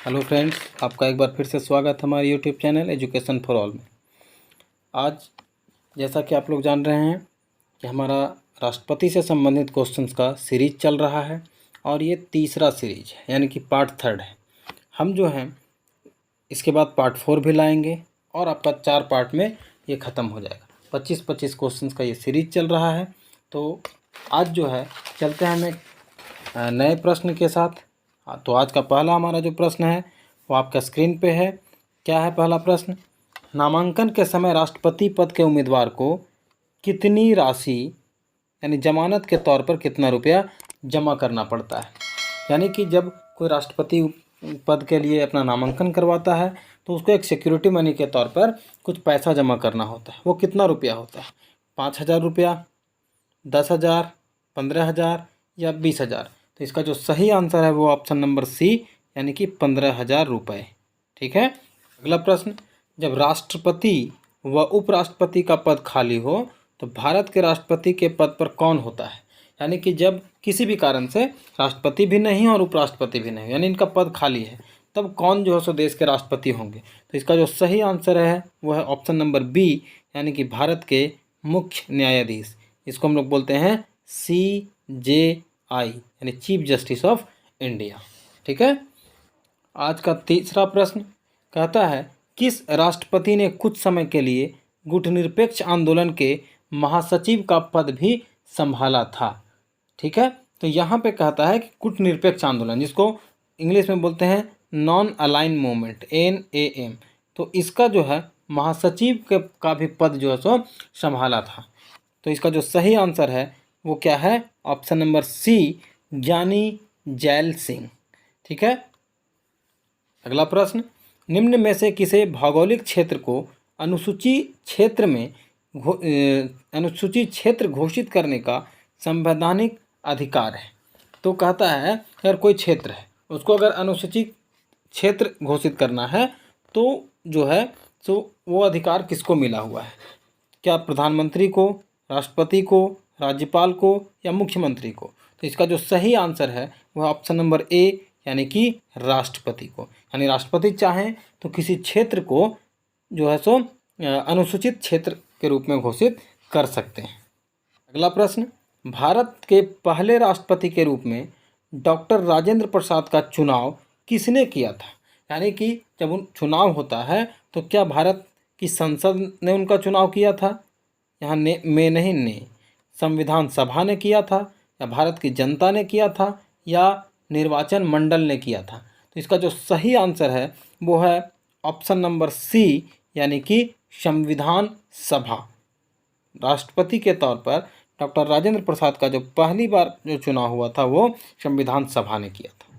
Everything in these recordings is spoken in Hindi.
हेलो फ्रेंड्स, आपका एक बार फिर से स्वागत है हमारे YouTube channel education for all में। आज जैसा कि आप लोग जान रहे हैं कि हमारा राष्ट्रपति से संबंधित क्वेश्चंस का सीरीज चल रहा है और ये तीसरा सीरीज है, यानी कि पार्ट 3 है। हम जो हैं इसके बाद पार्ट 4 भी लाएंगे और आपका 4 पार्ट में ये ख़त्म हो जाएगा। 25-25 क्वेश्चंस का ये सीरीज चल रहा है। तो आज जो है चलते हैं हमें नए प्रश्न के साथ। तो आज का पहला हमारा जो प्रश्न है वो आपका स्क्रीन पे है। क्या है पहला प्रश्न? नामांकन के समय राष्ट्रपति पद के उम्मीदवार को कितनी राशि यानी जमानत के तौर पर कितना रुपया जमा करना पड़ता है? यानी कि जब कोई राष्ट्रपति पद के लिए अपना नामांकन करवाता है तो उसको एक सिक्योरिटी मनी के तौर पर कुछ पैसा जमा करना होता है। वो कितना रुपया होता है? 5,000 रुपया, 10,000, 15,000 या 20,000? तो इसका जो सही आंसर है वो ऑप्शन नंबर सी यानी कि 15,000 रुपये। ठीक है। अगला प्रश्न, जब राष्ट्रपति व उपराष्ट्रपति का पद खाली हो तो भारत के राष्ट्रपति के पद पर कौन होता है? यानी कि जब किसी भी कारण से राष्ट्रपति भी नहीं और उपराष्ट्रपति भी नहीं, यानी इनका पद खाली है, तब कौन जो है सो देश के राष्ट्रपति होंगे? तो इसका जो सही आंसर है वो है ऑप्शन नंबर बी यानी कि भारत के मुख्य न्यायाधीश। इसको हम लोग बोलते हैं CJI यानी चीफ जस्टिस ऑफ इंडिया। ठीक है। आज का तीसरा प्रश्न कहता है, किस राष्ट्रपति ने कुछ समय के लिए गुटनिरपेक्ष आंदोलन के महासचिव का पद भी संभाला था? ठीक है। तो यहाँ पे कहता है कि गुटनिरपेक्ष आंदोलन, जिसको इंग्लिश में बोलते हैं नॉन अलाइन मूवमेंट, NAM, तो इसका जो है महासचिव का भी पद जो है सो संभाला था। तो इसका जो सही आंसर है वो क्या है? ऑप्शन नंबर सी, ज्ञानी जैल सिंह। ठीक है। अगला प्रश्न, निम्न में से किसे भौगोलिक क्षेत्र को अनुसूचित क्षेत्र घोषित करने का संवैधानिक अधिकार है? तो कहता है अगर कोई क्षेत्र है उसको अगर अनुसूचित क्षेत्र घोषित करना है तो जो है तो वो अधिकार किसको मिला हुआ है? क्या प्रधानमंत्री को, राष्ट्रपति को, राज्यपाल को या मुख्यमंत्री को? तो इसका जो सही आंसर है वह ऑप्शन नंबर ए यानी कि राष्ट्रपति को। यानी राष्ट्रपति चाहें तो किसी क्षेत्र को जो है सो अनुसूचित क्षेत्र के रूप में घोषित कर सकते हैं। अगला प्रश्न, भारत के पहले राष्ट्रपति के रूप में डॉक्टर राजेंद्र प्रसाद का चुनाव किसने किया था? यानी कि जब चुनाव होता है तो क्या भारत की संसद ने उनका चुनाव किया था? यहाँ ने संविधान सभा ने किया था, या भारत की जनता ने किया था, या निर्वाचन मंडल ने किया था? तो इसका जो सही आंसर है वो है ऑप्शन नंबर सी यानी कि संविधान सभा। राष्ट्रपति के तौर पर डॉक्टर राजेंद्र प्रसाद का जो पहली बार जो चुनाव हुआ था वो संविधान सभा ने किया था।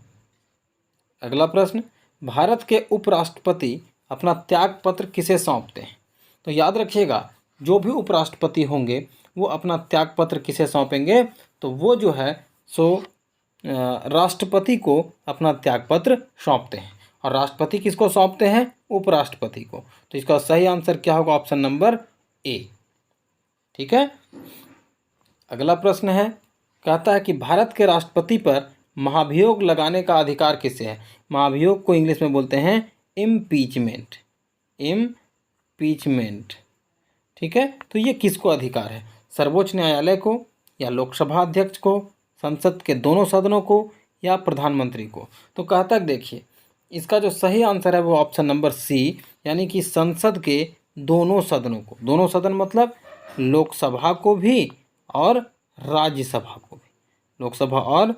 अगला प्रश्न, भारत के उपराष्ट्रपति अपना त्याग पत्र किसे सौंपते हैं? तो याद रखिएगा, जो भी उपराष्ट्रपति होंगे वो अपना त्याग पत्र किसे सौंपेंगे? तो वो जो है सो राष्ट्रपति को अपना त्याग पत्र सौंपते हैं। और राष्ट्रपति किसको सौंपते हैं? उपराष्ट्रपति को। तो इसका सही आंसर क्या होगा? Option number A. ठीक है। अगला प्रश्न है, कहता है कि भारत के राष्ट्रपति पर महाभियोग लगाने का अधिकार किसे है? महाभियोग को इंग्लिश में बोलते हैं इम्पीचमेंट। ठीक है। तो ये किसको अधिकार है? सर्वोच्च न्यायालय को, या लोकसभा अध्यक्ष को, संसद के दोनों सदनों को, या प्रधानमंत्री को? तो कहता है देखिए, इसका जो सही आंसर है वो ऑप्शन नंबर सी यानी कि संसद के दोनों सदनों को। दोनों सदन मतलब लोकसभा को भी और राज्यसभा को भी। लोकसभा और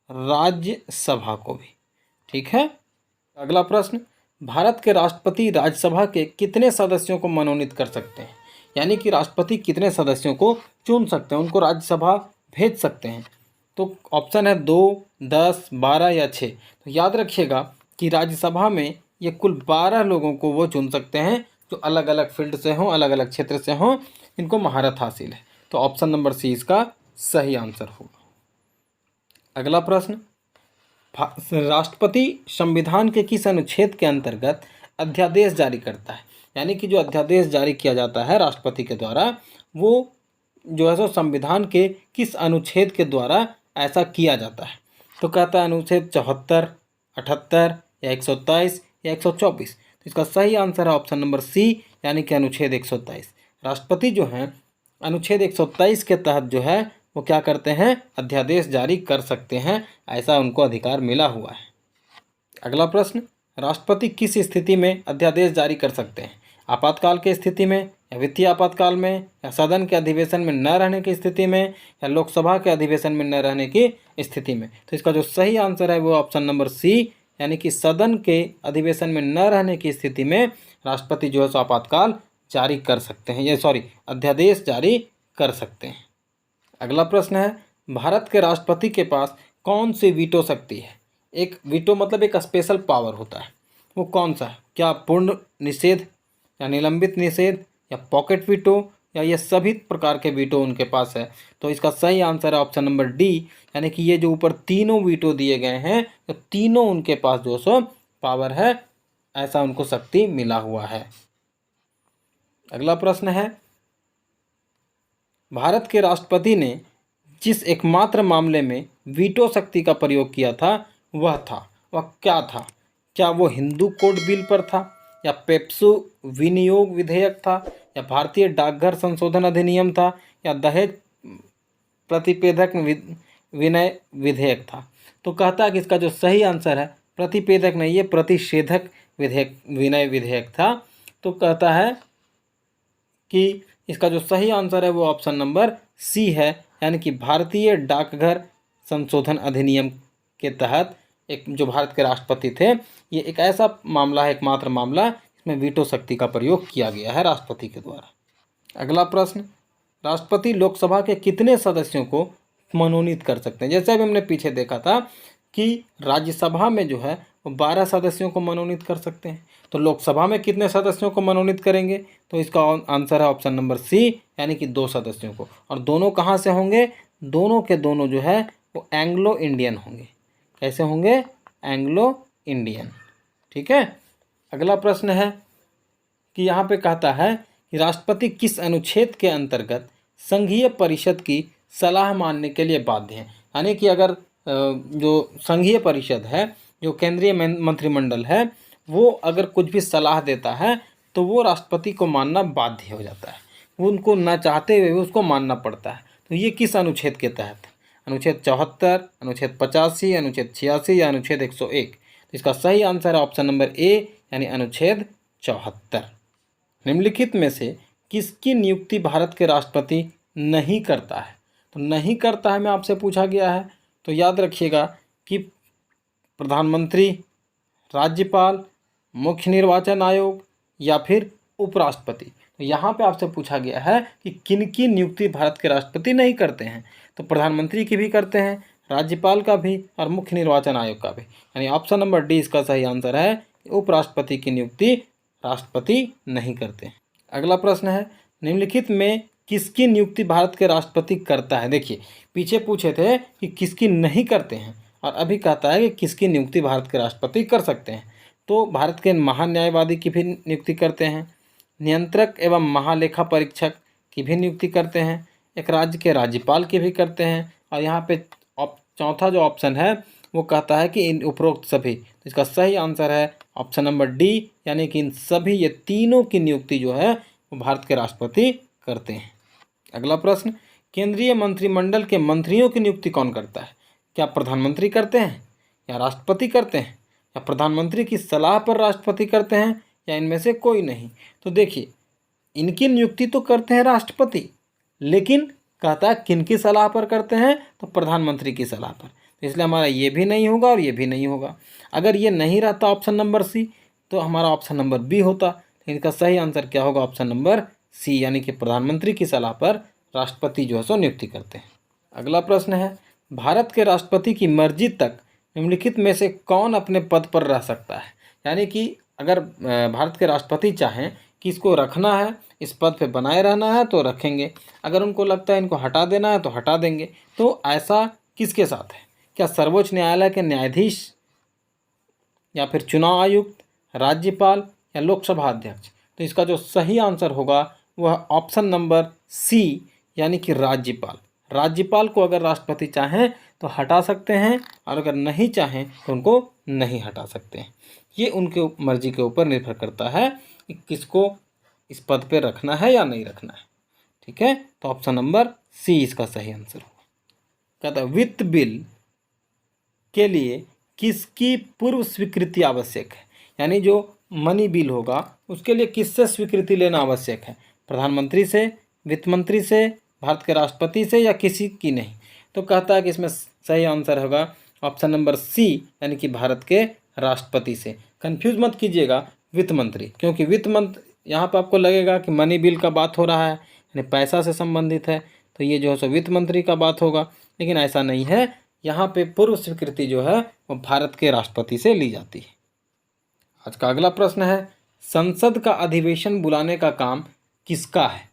राज्यसभा को भी। ठीक है। अगला प्रश्न, भारत के राष्ट्रपति राज्यसभा के कितने सदस्यों को मनोनीत कर सकते हैं? यानी कि राष्ट्रपति कितने सदस्यों को चुन सकते हैं, उनको राज्यसभा भेज सकते हैं? तो ऑप्शन है 2, 10, 12 या 6। तो याद रखिएगा कि राज्यसभा में ये कुल 12 लोगों को वो चुन सकते हैं जो अलग अलग फील्ड से हों, अलग अलग क्षेत्र से हों, इनको महारत हासिल है। तो ऑप्शन नंबर सी इसका सही आंसर होगा। अगला प्रश्न, राष्ट्रपति संविधान के किस अनुच्छेद के अंतर्गत अध्यादेश जारी करता है? यानी कि जो अध्यादेश जारी किया जाता है राष्ट्रपति के द्वारा वो जो है सो संविधान के किस अनुच्छेद के द्वारा ऐसा किया जाता है? तो कहता है अनुच्छेद 74, 78 या 127 या 124? तो इसका सही आंसर है ऑप्शन नंबर सी, यानी कि अनुच्छेद 127। राष्ट्रपति जो हैं अनुच्छेद 127 के तहत जो है वो क्या करते हैं, अध्यादेश जारी कर सकते हैं, ऐसा उनको अधिकार मिला हुआ है। अगला प्रश्न, राष्ट्रपति किस स्थिति में अध्यादेश जारी कर सकते हैं? आपातकाल की स्थिति में, या वित्तीय आपातकाल में, या सदन के अधिवेशन में न रहने की स्थिति में, या लोकसभा के अधिवेशन में न रहने की स्थिति में? तो इसका जो सही आंसर है वो ऑप्शन नंबर सी, यानी कि सदन के अधिवेशन में न रहने की स्थिति में राष्ट्रपति जो है सो आपातकाल जारी कर सकते हैं, अध्यादेश जारी कर सकते हैं। अगला प्रश्न है, भारत के राष्ट्रपति के पास कौन सी वीटो शक्ति है? एक वीटो मतलब एक स्पेशल पावर होता है, वो कौन सा है? क्या पूर्ण निषेध, या निलंबित निषेध, या पॉकेट वीटो, या ये सभी प्रकार के वीटो उनके पास है? तो इसका सही आंसर है ऑप्शन नंबर डी, यानी कि ये जो ऊपर तीनों वीटो दिए गए हैं तो तीनों उनके पास जो सो पावर है, ऐसा उनको शक्ति मिला हुआ है। अगला प्रश्न है, भारत के राष्ट्रपति ने जिस एकमात्र मामले में वीटो शक्ति का प्रयोग किया था वह क्या था? क्या वो हिंदू कोड बिल पर था, या पेप्सू विनियोग विधेयक था, या भारतीय डाकघर संशोधन अधिनियम था, या दहेज प्रतिपेदक विनय विधेयक था? तो कहता है कि इसका जो सही आंसर है प्रतिपेदक नहीं, ये प्रतिषेधक विनय विधेयक था। तो कहता है कि इसका जो सही आंसर है वो ऑप्शन नंबर सी है, यानी कि भारतीय डाकघर संशोधन अधिनियम के तहत एक जो भारत के राष्ट्रपति थे, ये एक ऐसा मामला है, एकमात्र मामला, इसमें वीटो शक्ति का प्रयोग किया गया है राष्ट्रपति के द्वारा। अगला प्रश्न, राष्ट्रपति लोकसभा के कितने सदस्यों को मनोनीत कर सकते हैं? जैसे अभी हमने पीछे देखा था कि राज्यसभा में जो है वो 12 सदस्यों को मनोनीत कर सकते हैं, तो लोकसभा में कितने सदस्यों को मनोनीत करेंगे? तो इसका आंसर है ऑप्शन नंबर सी, यानी कि 2 सदस्यों को। और दोनों कहाँ से होंगे? दोनों के दोनों जो है वो एंग्लो इंडियन होंगे। कैसे होंगे? Anglo Indian. ठीक है। अगला प्रश्न है कि यहाँ पे कहता है कि राष्ट्रपति किस अनुच्छेद के अंतर्गत संघीय परिषद की सलाह मानने के लिए बाध्य हैं? यानी कि अगर जो संघीय परिषद है, जो केंद्रीय मंत्रिमंडल है, वो अगर कुछ भी सलाह देता है तो वो राष्ट्रपति को मानना बाध्य हो जाता है, वो उनको ना चाहते हुए उसको मानना पड़ता है। तो ये किस अनुच्छेद के तहत? अनुच्छेद 74, अनुच्छेद 85, अनुच्छेद 86 या अनुच्छेद 101? तो इसका सही आंसर है ऑप्शन नंबर ए, यानी अनुच्छेद 74। निम्नलिखित में से किसकी नियुक्ति भारत के राष्ट्रपति नहीं करता है? तो नहीं करता है में आपसे पूछा गया है, तो याद रखिएगा कि प्रधानमंत्री, राज्यपाल, मुख्य निर्वाचन आयोग या फिर उपराष्ट्रपति। तो यहाँ पे आपसे पूछा गया है कि किनकी नियुक्ति भारत के राष्ट्रपति नहीं करते हैं? तो प्रधानमंत्री की भी करते हैं, राज्यपाल का भी, और मुख्य निर्वाचन आयोग का भी, यानी ऑप्शन नंबर डी इसका सही आंसर है। उपराष्ट्रपति की नियुक्ति राष्ट्रपति नहीं करते हैं। अगला प्रश्न है, निम्नलिखित में किसकी नियुक्ति भारत के राष्ट्रपति करता है? देखिए, पीछे पूछे थे कि किसकी नहीं करते हैं, और अभी कहता है कि किसकी नियुक्ति भारत के राष्ट्रपति कर सकते हैं। तो भारत के महान्यायवादी की भी नियुक्ति करते हैं, नियंत्रक एवं महालेखा परीक्षक की भी नियुक्ति करते हैं, एक राज्य के राज्यपाल की भी करते हैं, और यहाँ पे चौथा जो ऑप्शन है वो कहता है कि इन उपरोक्त सभी। तो इसका सही आंसर है ऑप्शन नंबर डी, यानी कि इन सभी, ये तीनों की नियुक्ति जो है वो भारत के राष्ट्रपति करते हैं। अगला प्रश्न, केंद्रीय मंत्रिमंडल के मंत्रियों की नियुक्ति कौन करता है? क्या प्रधानमंत्री करते हैं, या राष्ट्रपति करते हैं, या प्रधानमंत्री की सलाह पर राष्ट्रपति करते हैं, या इनमें से कोई नहीं? तो देखिए, इनकी नियुक्ति तो करते हैं राष्ट्रपति, लेकिन कहता है किनकी सलाह पर करते हैं? तो प्रधानमंत्री की सलाह पर। तो इसलिए हमारा ये भी नहीं होगा और ये भी नहीं होगा। अगर ये नहीं रहता ऑप्शन नंबर सी, तो हमारा ऑप्शन नंबर बी होता। लेकिन इसका सही आंसर क्या होगा? ऑप्शन नंबर सी, यानी कि प्रधानमंत्री की सलाह पर राष्ट्रपति जो है सो नियुक्ति करते हैं। अगला प्रश्न है, भारत के राष्ट्रपति की मर्जी तक निम्नलिखित में से कौन अपने पद पर रह सकता है? यानी कि अगर भारत के राष्ट्रपति चाहें कि इसको रखना है, इस पद पे बनाए रहना है तो रखेंगे, अगर उनको लगता है इनको हटा देना है तो हटा देंगे। तो ऐसा किसके साथ है? क्या सर्वोच्च न्यायालय के न्यायाधीश, या फिर चुनाव आयुक्त, राज्यपाल, या लोकसभा अध्यक्ष? तो इसका जो सही आंसर होगा वह ऑप्शन नंबर सी, यानी कि राज्यपाल। राज्यपाल को अगर राष्ट्रपति चाहें तो हटा सकते हैं, और अगर नहीं चाहें तो उनको नहीं हटा सकते हैं। ये उनके मर्जी के ऊपर निर्भर करता है कि किसको इस पद पे रखना है या नहीं रखना है। ठीक है, तो ऑप्शन नंबर सी इसका सही आंसर होगा। कहता है वित्त बिल के लिए किसकी पूर्व स्वीकृति आवश्यक है, यानी जो मनी बिल होगा उसके लिए किससे स्वीकृति लेना आवश्यक है, प्रधानमंत्री से, वित्त मंत्री से, भारत के राष्ट्रपति से या किसी की नहीं। तो कहता है कि इसमें सही आंसर होगा ऑप्शन नंबर सी, यानी कि भारत के राष्ट्रपति से। कंफ्यूज मत कीजिएगा वित्त मंत्री, क्योंकि वित्त मंत्री यहाँ पर आपको लगेगा कि मनी बिल का बात हो रहा है, यानी पैसा से संबंधित है, तो ये जो है सो वित्त मंत्री का बात होगा, लेकिन ऐसा नहीं है। यहाँ पे पूर्व स्वीकृति जो है वो भारत के राष्ट्रपति से ली जाती है। आज का अगला प्रश्न है संसद का अधिवेशन बुलाने का काम किसका है।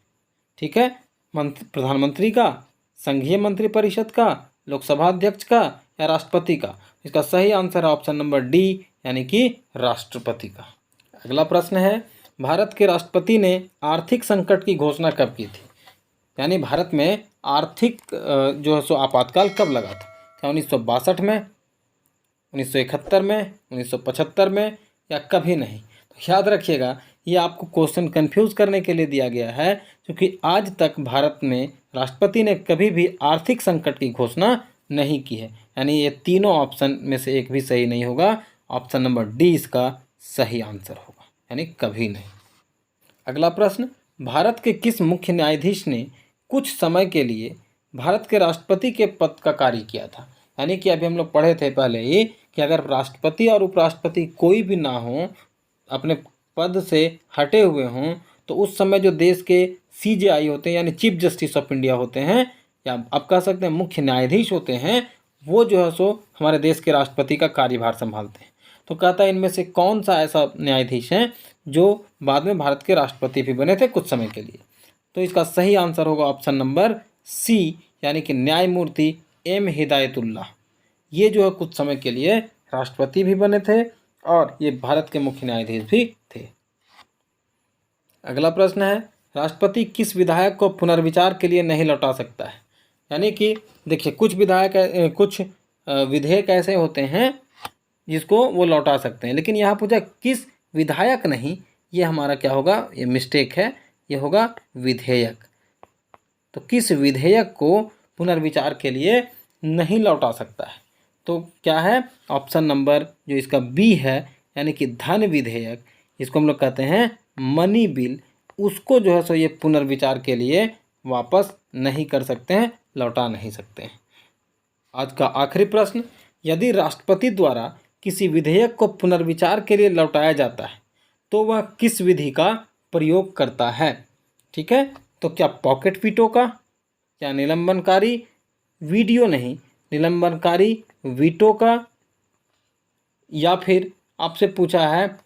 ठीक है, प्रधानमंत्री का, संघीय मंत्रिपरिषद का, लोकसभा अध्यक्ष का या राष्ट्रपति का। इसका सही आंसर है ऑप्शन नंबर डी, यानी कि राष्ट्रपति का। अगला प्रश्न है भारत के राष्ट्रपति ने आर्थिक संकट की घोषणा कब की थी, यानी भारत में आर्थिक जो है सो आपातकाल कब लगा था। क्या 1962 में, 1971 में, 1975 में या कभी नहीं। तो याद रखिएगा ये आपको क्वेश्चन कंफ्यूज करने के लिए दिया गया है, क्योंकि आज तक भारत में राष्ट्रपति ने कभी भी आर्थिक संकट की घोषणा नहीं की है, यानी ये तीनों ऑप्शन में से एक भी सही नहीं होगा। ऑप्शन नंबर डी इसका सही आंसर होगा, यानी कभी नहीं। अगला प्रश्न भारत के किस मुख्य न्यायाधीश ने कुछ समय के लिए भारत के राष्ट्रपति के पद का कार्य किया था, यानी कि अभी हम लोग पढ़े थे पहले ही कि अगर राष्ट्रपति और उपराष्ट्रपति कोई भी ना हो, अपने पद से हटे हुए हों, तो उस समय जो देश के CJI होते हैं, यानी चीफ जस्टिस ऑफ इंडिया होते हैं, या आप कह सकते हैं मुख्य न्यायाधीश होते हैं, वो जो है सो हमारे देश के राष्ट्रपति का कार्यभार संभालते हैं। तो कहता है इनमें से कौन सा ऐसा न्यायाधीश है जो बाद में भारत के राष्ट्रपति भी बने थे कुछ समय के लिए। तो इसका सही आंसर होगा ऑप्शन नंबर सी, यानी कि न्यायमूर्ति M हिदायतुल्लाह। ये जो है कुछ समय के लिए राष्ट्रपति भी बने थे और ये भारत के मुख्य न्यायाधीश भी थे। अगला प्रश्न है राष्ट्रपति किस विधायक को पुनर्विचार के लिए नहीं लौटा सकता है, यानी कि देखिए कुछ विधेयक ऐसे होते हैं जिसको वो लौटा सकते हैं, लेकिन यहाँ पूछा किस विधायक नहीं, ये हमारा क्या होगा, ये मिस्टेक है, ये होगा विधेयक। तो किस विधेयक को पुनर्विचार के लिए नहीं लौटा सकता है, तो क्या है ऑप्शन नंबर जो इसका बी है, यानी कि धन विधेयक, इसको हम लोग कहते हैं मनी बिल, उसको जो है सो ये पुनर्विचार के लिए वापस नहीं कर सकते हैं, लौटा नहीं सकते हैं। आज का आखिरी प्रश्न यदि राष्ट्रपति द्वारा किसी विधेयक को पुनर्विचार के लिए लौटाया जाता है तो वह किस विधि का प्रयोग करता है। ठीक है, तो क्या पॉकेट वीटो का, क्या निलंबनकारी वीडियो नहीं निलंबनकारी वीटो का, या फिर आपसे पूछा है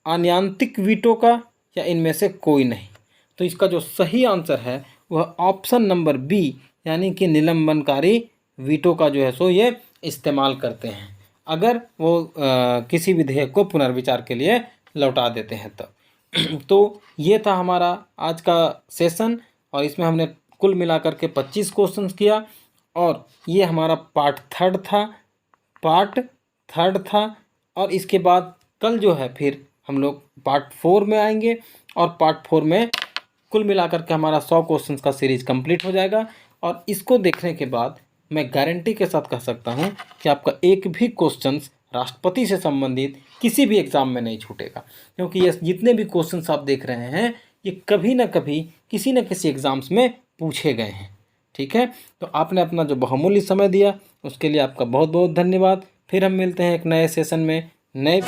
अनियांत्रिक वीटो का, या इनमें से कोई नहीं। तो इसका जो सही आंसर है वह ऑप्शन नंबर बी, यानी कि निलंबनकारी वीटो का जो है सो ये इस्तेमाल करते हैं अगर वो किसी विधेयक को पुनर्विचार के लिए लौटा देते हैं तब। तो ये था हमारा आज का सेशन और इसमें हमने कुल मिलाकर के 25 क्वेश्चंस किया और ये हमारा पार्ट थर्ड था और इसके बाद कल जो है फिर हम लोग पार्ट 4 में आएंगे और पार्ट 4 में कुल मिलाकर के हमारा 100 क्वेश्चंस का सीरीज कंप्लीट हो जाएगा। और इसको देखने के बाद मैं गारंटी के साथ कह सकता हूं कि आपका एक भी क्वेश्चंस राष्ट्रपति से संबंधित किसी भी एग्ज़ाम में नहीं छूटेगा, क्योंकि ये जितने भी क्वेश्चंस आप देख रहे हैं ये कभी ना कभी किसी न किसी एग्ज़ाम्स में पूछे गए हैं। ठीक है, तो आपने अपना जो बहुमूल्य समय दिया उसके लिए आपका बहुत बहुत धन्यवाद। फिर हम मिलते हैं एक नए सेशन में नए